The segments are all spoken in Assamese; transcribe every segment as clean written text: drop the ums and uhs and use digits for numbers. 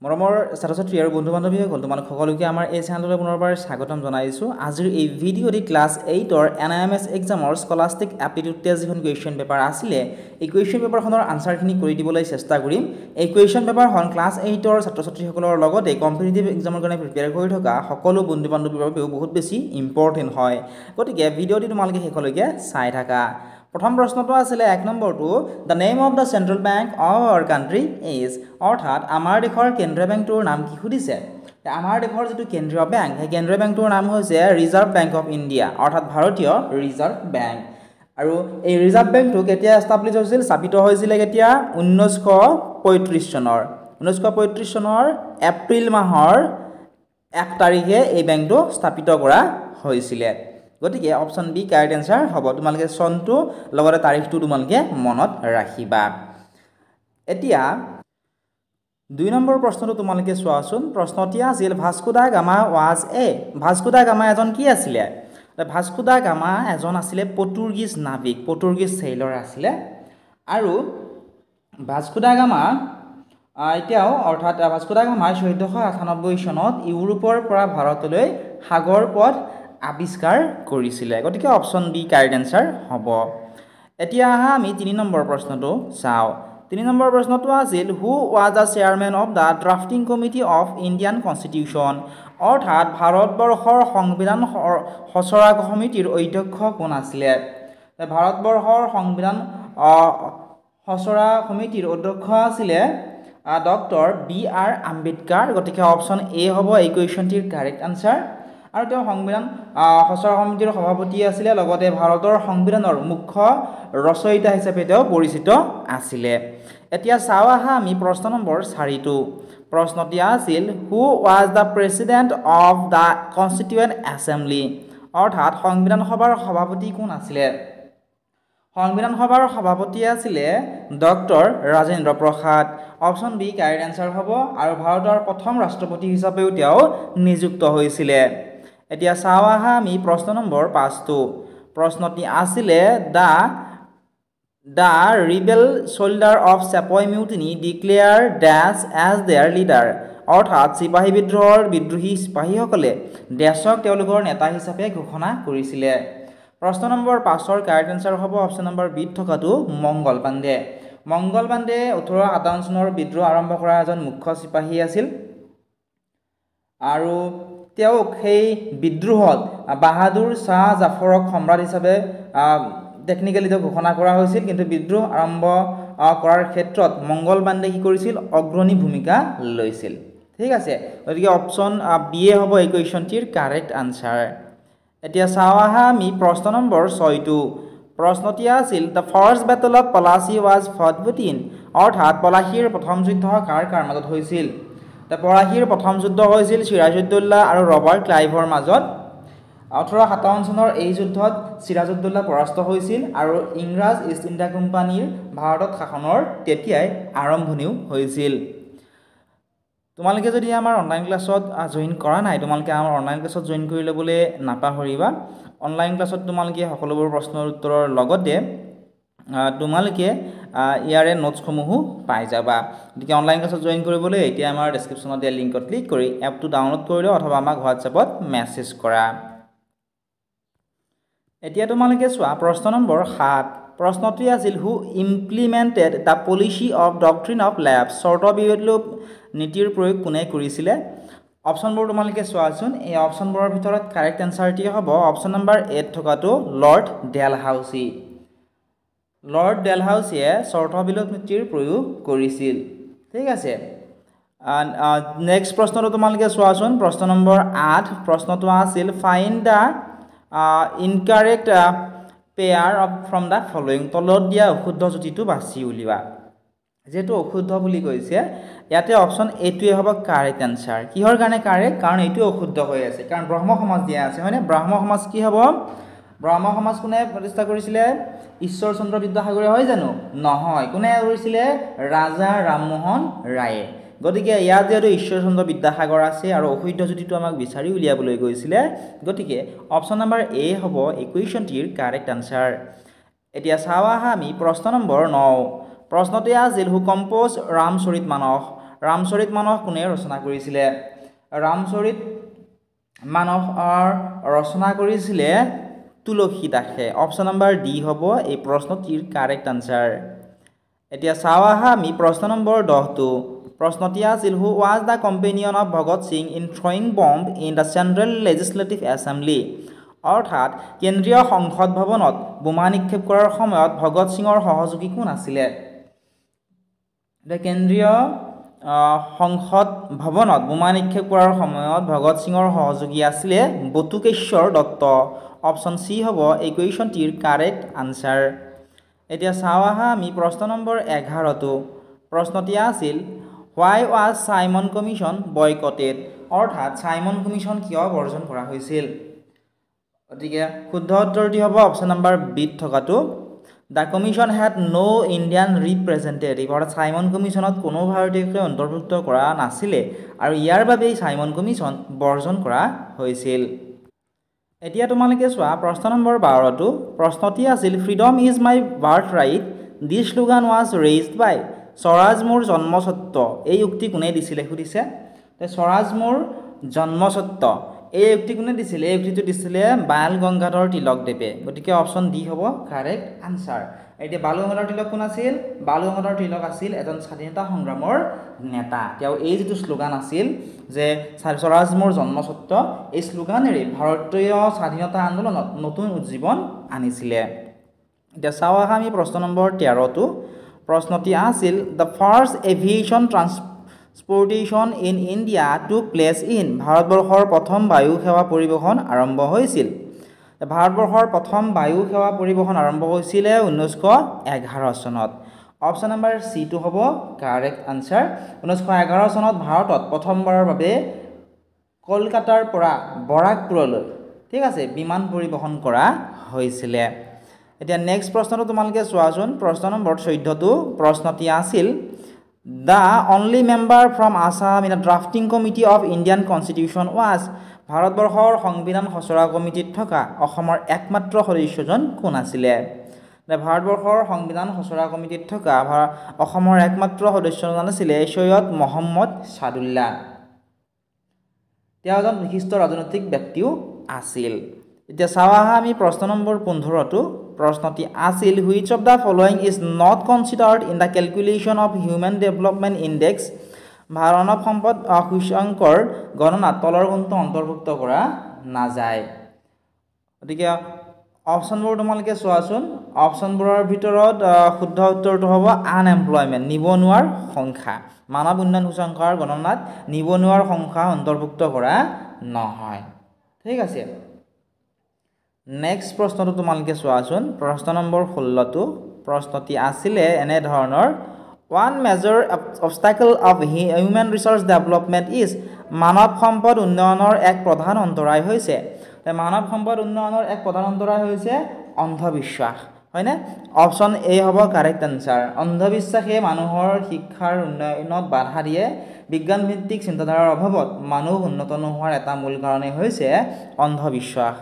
মৰমৰ ছাত্ৰ-ছাত্ৰী আৰু বন্ধু-বান্ধৱীসকল তোমালোক সকলোকে আমাৰ এই চেনেললৈ পুনৰবাৰ স্বাগতম জনাইছোঁ। আজিৰ এই ভিডিঅ'টি ক্লাছ 8ৰ NIMS এক্সামৰ স্কলাষ্টিক এপ্টিটিউড টেষ্ট যিখন কুৱেশ্যন পেপাৰ আছিলে, এই কুৱেশ্যন পেপাৰখনৰ আনচাৰখিনি কৰি দিবলৈ চেষ্টা কৰিম। এই কুৱেশ্যন পেপাৰখন ক্লাছ 8ৰ ছাত্ৰ-ছাত্ৰীসকলৰ লগতে কম্পিটিটিভ এক্সামৰ কাৰণে প্ৰিপেয়াৰ কৰি থকা সকলো বন্ধু-বান্ধৱীৰ বাবেও বহুত বেছি ইম্পৰ্টেণ্ট হয়। গতিকে ভিডিঅ'টি তোমালোকে শেষলৈকে চাই থাকা। প্ৰথম প্ৰশ্নটো আছিলে 1 নম্বৰটো the name of the central bank of our country is, অৰ্থাৎ আমাৰ দেশৰ কেন্দ্ৰীয় বেংকটোৰ নাম কি সুধিছে। আমাৰ দেশৰ যিটো কেন্দ্ৰীয় বেংক, সেই কেন্দ্ৰীয় বেংকটোৰ নাম হৈছে ৰিজাৰ্ভ বেংক অফ ইণ্ডিয়া, অৰ্থাৎ ভাৰতীয় ৰিজাৰ্ভ বেংক। আৰু এই ৰিজাৰ্ভ বেংকটো কেতিয়া এষ্টাব্লিছ হৈছিল, স্থাপিত হৈছিলে কেতিয়া, 1935 চনৰ 1935 চনৰ এপ্ৰিল মাহৰ 1 তাৰিখে এই বেংকটো স্থাপিত কৰা হৈছিলে। গতিকে অপশ্যন বি কাৰেক্ট এনচাৰ হ'ব। তোমালোকে চনটো লগতে তাৰিখটো তোমালোকে মনত ৰাখিবা। এতিয়া 2 নম্বৰ প্ৰশ্নটো তোমালোকে চোৱাচোন। প্ৰশ্নটি আছিল Vasco da Gama was Vasco da Gama এজন কি আছিলে। ভাস্কো দা গামা এজন আছিলে পৰ্তুগীজ নাবিক, পৰ্তুগীজ চেইলৰ আছিলে। আৰু ভাস্কো দা গামা এতিয়াও, অৰ্থাৎ ভাস্কো দা গামাই 1498 চনত ইউৰোপৰ পৰা ভাৰতলৈ সাগৰ পথ আৱিষ্কাৰ কৰিছিলে। গতিকে অপশ্যন বি কাৰেক্ট এনচাৰ হ'ব। এতিয়া আহা আমি 3 নম্বৰ প্ৰশ্নটো চাওঁ। 3 নম্বৰ প্ৰশ্নটো আছিল who was the chairman of the drafting committee of Indian constitution, অৰ্থাৎ ভাৰতবৰ্ষৰ সংবিধান খচৰা সমিতিৰ অধ্যক্ষ কোন আছিলে। ভাৰতবৰ্ষৰ সংবিধান খচৰা সমিতিৰ অধ্যক্ষ আছিলে ডক্টৰ B.R. আম্বেদকাৰ। গতিকে অপশ্যন এ হ'ব এই কুৱেশ্যনটিৰ কাৰেক্ট আনচাৰ। আৰু তেওঁ সংবিধান খচৰা সমিতিৰ সভাপতি আছিলে, লগতে ভাৰতৰ সংবিধানৰ মুখ্য ৰচয়িতা হিচাপে তেওঁ পৰিচিত আছিলে। এতিয়া চাওঁ আহা আমি প্ৰশ্ন নম্বৰ 4টো। প্ৰশ্নটি আছিল who was the president of the constituent assembly, অৰ্থাৎ সংবিধান সভাৰ সভাপতি কোন আছিলে। সংবিধান সভাৰ সভাপতি আছিলে doctor Rajendra Prasad. Option B correct answer হ'ব। আৰু ভাৰতৰ প্ৰথম ৰাষ্ট্ৰপতি হিচাপেও তেওঁ নিযুক্ত হৈছিলে। এতিয়া চাওঁ আহা আমি প্ৰশ্ন নম্বৰ 5টো। প্ৰশ্নটি আছিলে the rebel soldier of sepoy mutiny declared as their leader, অৰ্থাৎ চিপাহী বিদ্ৰোহৰ বিদ্ৰোহী চিপাহীসকলে ডেছক তেওঁলোকৰ নেতা হিচাপে ঘোষণা কৰিছিলে। প্ৰশ্ন নম্বৰ 5ৰ কাৰেক্ট এনচাৰ হ'ব অপশ্যন নম্বৰ বিত থকাটো মংগল পাণ্ডে। মংগল পাণ্ডে 1857 চনৰ বিদ্ৰোহ আৰম্ভ কৰা এজন মুখ্য চিপাহী আছিল। আৰু তেওঁক সেই বিদ্ৰোহত বাহাদুৰ শ্বাহ জাফৰক সম্ৰাট হিচাপে টেকনিকেলি ঘোষণা কৰা হৈছিল, কিন্তু বিদ্ৰোহ আৰম্ভ কৰাৰ ক্ষেত্ৰত মংগল পাণ্ডে কি কৰিছিল, অগ্ৰণী ভূমিকা লৈছিল। ঠিক আছে, গতিকে অপশ্যন বি এ হ'ব এই কুৱেশ্যনটিৰ কাৰেক্ট আনচাৰ। এতিয়া চাওঁ আহা আমি প্ৰশ্ন নম্বৰ 6টো। প্ৰশ্নটি আছিল the first battle of Plassey was photo between, অৰ্থাৎ পলাশীৰ প্ৰথম যুদ্ধ কাৰ কাৰ মাজত হৈছিল। পলাশীৰ প্ৰথম যুদ্ধ হৈছিল চিৰাজউদ্দৌলা আৰু ৰবাৰ্ট ক্লাইভৰ মাজত। 1857 চনৰ এই যুদ্ধত চিৰাজউদ্দৌলা পৰাস্ত হৈছিল আৰু ইংৰাজ ইষ্ট ইণ্ডিয়া কোম্পানীৰ ভাৰতত শাসনৰ তেতিয়াই আৰম্ভণিও হৈছিল। তোমালোকে যদি আমাৰ অনলাইন ক্লাছত জইন কৰা নাই, তোমালোকে আমাৰ অনলাইন ক্লাছত জইন কৰি ল'বলৈ নাপাহৰিবা। অনলাইন ক্লাছত তোমালোকে সকলোবোৰ প্ৰশ্নৰ উত্তৰৰ লগতে তোমালোকে ইয়াৰে নোটছসমূহো পাই যাবা। গতিকে অনলাইন ক্লাছত জইন কৰিবলৈ এতিয়া আমাৰ ডেছক্ৰিপশ্যনত দিয়া লিংকত ক্লিক কৰি এপটো ডাউনলোড কৰি লোৱা অথবা আমাক হোৱাটছএপত মেছেজ কৰা। এতিয়া তোমালোকে চোৱা প্ৰশ্ন নম্বৰ 7। প্ৰশ্নটি আছিল who implemented the policy of doctrine of lapse, চৰ্ত বিলোপ নীতিৰ প্ৰয়োগ কোনে কৰিছিলে। অপশ্যনবোৰ তোমালোকে চোৱাচোন। এই অপশ্যনবোৰৰ ভিতৰত কাৰেক্ট এনচাৰটি হ'ব অপশ্যন নম্বৰ এত থকাটো লৰ্ড ডেলহাউচি। লৰ্ড ডেলহাউচিয়ে চৰ্ত বিলোপ নীতিৰ প্ৰয়োগ কৰিছিল। ঠিক আছে, নেক্সট প্ৰশ্নটো তোমালোকে চোৱাচোন। প্ৰশ্ন নম্বৰ 8। প্ৰশ্নটো আছিল find the incorrect pair of from the following, তলত দিয়া অশুদ্ধ যুটিটো বাছি উলিওৱা। যিহেতু অশুদ্ধ বুলি কৈছে, ইয়াতে অপশ্যন এটোৱে হ'ব কাৰেক্ট এনচাৰ। কিহৰ কাৰণে কাৰেক্ট, কাৰণ এইটো অশুদ্ধ হৈ আছে, কাৰণ ব্ৰহ্ম সমাজ দিয়া আছে, হয়নে। ব্ৰহ্ম সমাজ কি হ'ব, ব্ৰহ্ম সমাজ কোনে প্ৰতিষ্ঠা কৰিছিলে, ঈশ্বৰ চন্দ্ৰ বিদ্যাসাগৰে, হয় জানো, নহয়। কোনে কৰিছিলে, ৰাজা ৰামমোহন ৰায়ে। গতিকে ইয়াত যিহেতু ঈশ্বৰ চন্দ্ৰ বিদ্যাসাগৰ আছে আৰু অশুদ্ধ যুটিটো আমাক বিচাৰি উলিয়াবলৈ গৈছিলে, গতিকে অপশ্যন নম্বৰ এ হ'ব এই কুৱেশ্যনটিৰ কাৰেক্ট আনচাৰ। এতিয়া চাওঁ আহা আমি প্ৰশ্ন নম্বৰ 9। প্ৰশ্নটি আছিল হু কম্প'জ ৰামচৰিত মানস, ৰামচৰিত মানস কোনে ৰচনা কৰিছিলে ৰামচৰিত মানস ৰচনা কৰিছিলে তুলসী দাসে অপশ্যন নম্বৰ ডি হ'ব এই প্ৰশ্নটিৰ কাৰেক্ট আনসাৰ এতিয়া চাও আহা আমি প্ৰশ্ন নম্বৰ 10টো প্ৰশ্নটি আছিল who was the companion of Bhagat Singh in throwing bomb in the central legislative assembly অৰ্থাৎ কেন্দ্ৰীয় সংসদ ভৱনত বোমা নিক্ষেপ কৰাৰ সময়ত ভগত সিঙৰ সহযোগী কোন আছিল কেন্দ্ৰীয় সংসদ ভৱনত বোমা নিক্ষেপ কৰাৰ সময়ত ভগত সিঙৰ সহযোগী আছিল বটুকেশ্বৰ দত্ত অপশ্যন সি হ'ব এই কুৱেশ্যনটিৰ কাৰেক্ট আনসাৰ এতিয়া চাও আহা আমি প্ৰশ্ন নম্বৰ 11টো প্ৰশ্নটি আছিল why was Simon commission boycotted অৰ্থাৎ সাইমন কমিশ্যন কিয় বৰ্জন কৰা হৈছিল গতিকে শুদ্ধ উত্তৰটি হ'ব অপশ্যন নম্বৰ বি থকাটো the commission had no Indian representative অৰ্থাৎ সাইমন কমিশ্যনত কোনো ভাৰতীয়কে অন্তৰ্ভুক্ত কৰা নাছিলে আৰু ইয়াৰ বাবেই সাইমন কমিশ্যন বৰ্জন কৰা হৈছিল এতিয়া তোমালোকে চোৱা প্ৰশ্ন নম্বৰ 12টো প্ৰশ্নটি আছিল freedom is my birth right this slogan was raised by স্বৰাজ মোৰ জন্মস্বত্ব এই উক্তি কোনে দিছিলে সুধিছে স্বৰাজ মোৰ জন্মস্বত্ব এই উক্তি কোনে দিছিলে এই উক্তিটো দিছিলে বাল গংগাধৰ তিলকদেৱে গতিকে অপশ্যন ডি হ'ব কাৰেক্ট আনসাৰ এতিয়া বাল গংগাধৰ তিলক কোন আছিল বাল গংগাধৰ তিলক আছিল এজন স্বাধীনতা সংগ্ৰামৰ নেতা তেওঁ এই যেটো শ্লোগান আছিল যে স্বৰাজ মোৰ জন্মস্বত্ব এই শ্লোগানেৰে ভাৰতীয় স্বাধীনতা আন্দোলনত নতুন উজ্জীৱন আনিছিলে এতিয়া চাও আহা আমি প্ৰশ্ন নম্বৰ 13টো প্ৰশ্নটি আছিল the first aviation transportation in India took place in ভাৰতবৰ্ষৰ প্ৰথম বায়ু সেৱা পৰিবহণ আৰম্ভ হৈছিল ভাৰতবৰ্ষৰ প্ৰথম বায়ু সেৱা পৰিবহণ আৰম্ভ হৈছিল 1911 চনত অপশ্যন নম্বৰ সি টো হ'ব কাৰেক্ট আনসাৰ 1911 চনত ভাৰতত প্ৰথমবাৰৰ বাবে কলকাতাৰ পৰা বৰাকপুৰলৈ ঠিক আছে বিমান পৰিবহণ কৰা হৈছিল এতিয়া নেক্সট প্ৰশ্নটো তোমালোকে চোৱাচোন প্ৰশ্ন নম্বৰ 14টো প্ৰশ্নটি আছিল the only member from Assam in the drafting committee of Indian constitution was ভাৰতবৰ্ষৰ সংবিধান খচৰা কমিটিত থকা অসমৰ একমাত্ৰ সদস্যজন কোন আছিলে ভাৰতবৰ্ষৰ সংবিধান খচৰা কমিটিত থকা অসমৰ একমাত্ৰ সদস্যজন আছিল সৈয়দ মহম্মদ সাদুল্লাহ তেওঁ এজন বিশিষ্ট ৰাজনৈতিক ব্যক্তিও আছিল এতিয়া চাও আহা আমি প্ৰশ্ন নম্বৰ 15টো প্ৰশ্নটি আছিল which of the following is not considered in the calculation of human development index মানৱ সম্পদ সূচকাংকৰ গণনাত তলৰ কোনটো অন্তৰ্ভুক্ত কৰা নাযায় গতিকে অপশ্যনবোৰ তোমালোকে চোৱাচোন অপশ্যনবোৰৰ ভিতৰত শুদ্ধ উত্তৰটো হ'ব আনএমপ্লয়মেন্ট নিবনুৱাৰ সংখ্যা মানৱ উন্নয়ন সূচকাংকৰ গণনাত নিবনুৱাৰ সংখ্যা অন্তৰ্ভুক্ত কৰা নহয় ঠিক আছে নেক্সট প্ৰশ্নটো তোমালোকে চোৱাচোন প্ৰশ্ন নম্বৰ 16টো প্ৰশ্নটি আছিল এনে ধৰণৰ one major obstacle of human resource development is মানৱ সম্পদ উন্নয়নৰ এক প্ৰধান অন্তৰায় হৈছে মানৱ সম্পদ উন্নয়নৰ এক প্ৰধান অন্তৰায় হৈছে অন্ধবিশ্বাস হয়নে অপশ্যন এ হ'ব কাৰেক্ট আনসাৰ অন্ধবিশ্বাসে মানুহৰ শিক্ষাৰ উন্নয়নত বাধা দিয়ে বিজ্ঞান ভিত্তিক চিন্তাধাৰাৰ অভাৱত মানুহ উন্নত নোহোৱাৰ এটা মূল কাৰণেই হৈছে অন্ধবিশ্বাস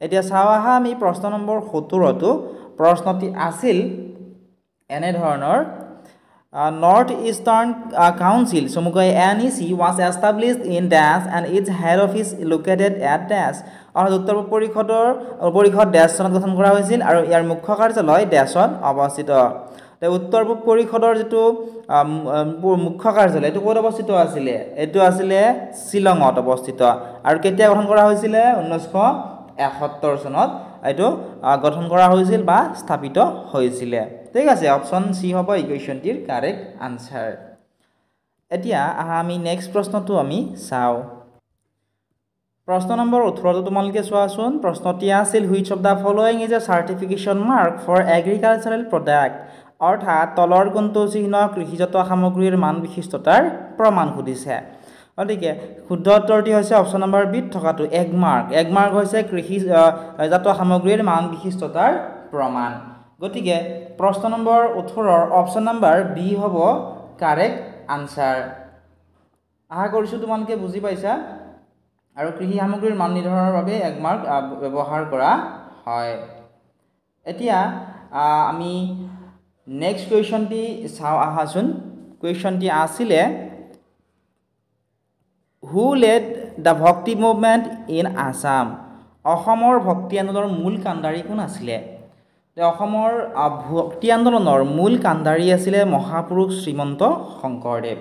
এতিয়া চাও আহা আমি প্ৰশ্ন নম্বৰ 17টো প্ৰশ্নটি আছিল এনে ধৰণৰ North Eastern Council চমুকৈ NEC was established in Dash and its head office located at Dash উত্তৰ পৰিষদ ডেছ চনত গঠন কৰা হৈছিল আৰু ইয়াৰ মুখ্য কাৰ্যালয় ডেছত অৱস্থিত উত্তৰ পূব পৰিষদৰ যেটো মুখ্য কাৰ্যালয় এটো ক'ত অৱস্থিত আছিল এটো আছিল শিলঙত অৱস্থিত আৰু কেতিয়া গঠন কৰা হৈছিল 1971 চনত এটো গঠন কৰা হৈছিল বা স্থাপিত হৈছিল ঠিক আছে অপশ্যন সি হ'ব এই কুৱেশ্যনটিৰ কাৰেক্ট আনসাৰ এতিয়া আমি নেক্সট প্ৰশ্নটো আমি চাও প্ৰশ্ন নম্বৰ 18টো তোমালোকে চোৱাচোন প্ৰশ্নটি আছিল which of the following is a certification mark for agricultural product অৰ্থাৎ তলৰ কোনটো চিহ্ন কৃষিজাত সামগ্ৰীৰ মান বিশিষ্টতাৰ প্ৰমাণ সুধিছে গতিকে শুদ্ধ উত্তৰটি হৈছে অপশ্যন নম্বৰ বি থকাটো এগ মাৰ্ক হৈছে কৃষিজাত সামগ্ৰীৰ মান বিশিষ্টতাৰ প্ৰমাণ গতিকে প্ৰশ্ন নম্বৰ 18ৰ অপশ্যন নম্বৰ বি হ'ব কাৰেক্ট আনসাৰ আশা কৰিছো তোমালোকে বুজি পাইছা আৰু কৃষি সামগ্ৰীৰ মান নিৰ্ধাৰণৰ বাবে এগ মাৰ্ক ব্যৱহাৰ কৰা হয় এতিয়া আমি নেক্সট কুৱেশ্যনটি চাও আহাচোন কুৱেশ্যনটি আছিল হু লেড দ্য ভক্তি মুভমেণ্ট ইন আছাম অসমৰ ভক্তি আন্দোলনৰ মূল কাণ্ডাৰী কোন আছিলে অসমৰ ভক্তি আন্দোলনৰ মূল কাণ্ডাৰী আছিলে মহাপুৰুষ শ্ৰীমন্ত শংকৰদেৱ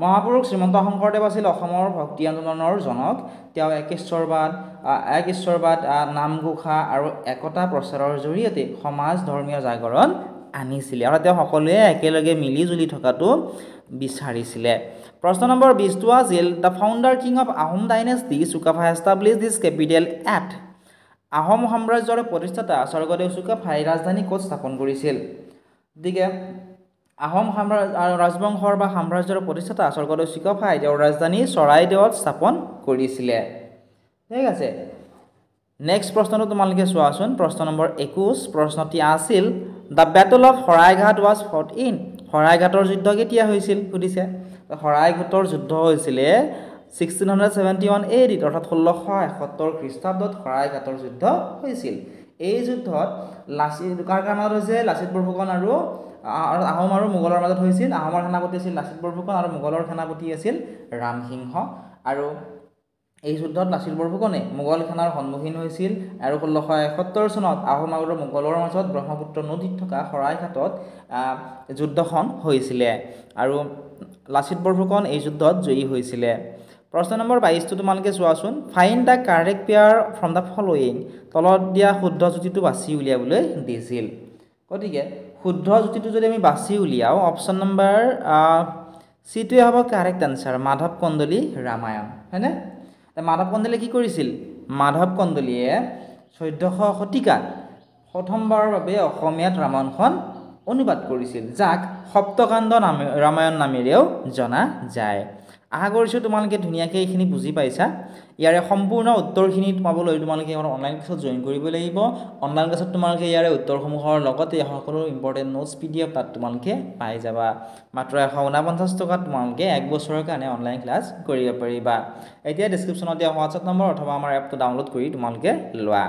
মহাপুৰুষ শ্ৰীমন্ত শংকৰদেৱ আছিল অসমৰ ভক্তি আন্দোলনৰ জনক তেওঁ একঈশ্বৰবাদ নামঘোষা আৰু একতা প্ৰচাৰৰ জৰিয়তে সমাজ ধৰ্মীয় জাগৰণ আনিছিলে আৰু তেওঁ সকলোৱে একেলগে মিলি জুলি থকাটো বিচাৰিছিলে প্ৰশ্ন নম্বৰ 20 আছিল the founder king of Ahom dynasty Sukaphaa establish his capital at Ahom সাম্ৰাজ্যৰ প্ৰতিষ্ঠাতা স্বৰ্গদেউ চুকাফাই ৰাজধানী ক'ত স্থাপন কৰিছিল গতিকে আহোম ৰাজবংশৰ বা সাম্ৰাজ্যৰ প্ৰতিষ্ঠাতা স্বৰ্গদেউ চুকাফাই তেওঁৰ ৰাজধানী চৰাইদেউত স্থাপন কৰিছিলে ঠিক আছে নেক্সট প্ৰশ্নটো তোমালোকে চোৱাচোন প্ৰশ্ন নম্বৰ 21 প্ৰশ্নটি আছিল the battle of Saraighat was fought in শৰাইঘাটৰ যুদ্ধ কেতিয়া হৈছিল সুধিছে শৰাইঘাটৰ যুদ্ধ হৈছিলে 1671 AD অৰ্থাৎ 1671 খ্ৰীষ্টাব্দত শৰাইঘাটৰ যুদ্ধ হৈছিল এই যুদ্ধত কাৰ মাজত হৈছে লাচিত বৰফুকন আৰু আহোম আৰু মোগলৰ মাজত হৈছিল আহোমৰ সেনাপতি আছিল লাচিত বৰফুকন আৰু মোগলৰ সেনাপতি আছিল ৰামসিংহ আৰু এই যুদ্ধত লাচিত বৰফুকনে মোগল সেনাৰ সন্মুখীন হৈছিল আৰু 1671 চনত আহোম আৰু মোগলৰ মাজত ব্ৰহ্মপুত্ৰ নদীত থকা শৰাইঘাটত যুদ্ধখন হৈছিলে আৰু লাচিত বৰফুকন এই যুদ্ধত জয়ী হৈছিলে প্ৰশ্ন নম্বৰ 22 টো তোমালোকে চোৱাচোন find the correct pair from the following তলত দিয়া শুদ্ধ যুক্তিটো বাছি উলিয়াবলৈ দিছিল গতিকে শুদ্ধ যুক্তিটো যদি আমি বাছি উলিয়াও অপশ্যন নম্বৰ চিটোৱে হ'ব কাৰেক্ট আনসাৰ মাধৱ কন্দলী ৰামায়ণ হয়নে মাধৱ কন্দলীয়ে কি কৰিছিল মাধৱ কন্দলীয়ে 1400 শতিকাত প্ৰথমবাৰৰ বাবে অসমীয়াত ৰামায়ণখন অনুবাদ কৰিছিল যাক সপ্তকাণ্ড ৰামায়ণ নামেৰেও জনা যায় আশা কৰিছোঁ তোমালোকে ধুনীয়াকৈ এইখিনি বুজি পাইছা ইয়াৰে সম্পূৰ্ণ উত্তৰখিনি পাবলৈ তোমালোকে আমাৰ অনলাইন ক্লাছত জইন কৰিব লাগিব অনলাইন ক্লাছত তোমালোকে ইয়াৰে উত্তৰসমূহৰ লগতে সকলো ইম্পৰ্টেণ্ট নোটছ PDF তাত তোমালোকে পাই যাবা মাত্ৰ 149 টকাত তোমালোকে এক বছৰৰ কাৰণে অনলাইন ক্লাছ কৰিব পাৰিবা এতিয়া ডেছক্ৰিপশ্যনত দিয়া হোৱাটছআপ নম্বৰ অথবা আমাৰ এপটো ডাউনলোড কৰি তোমালোকে লোৱা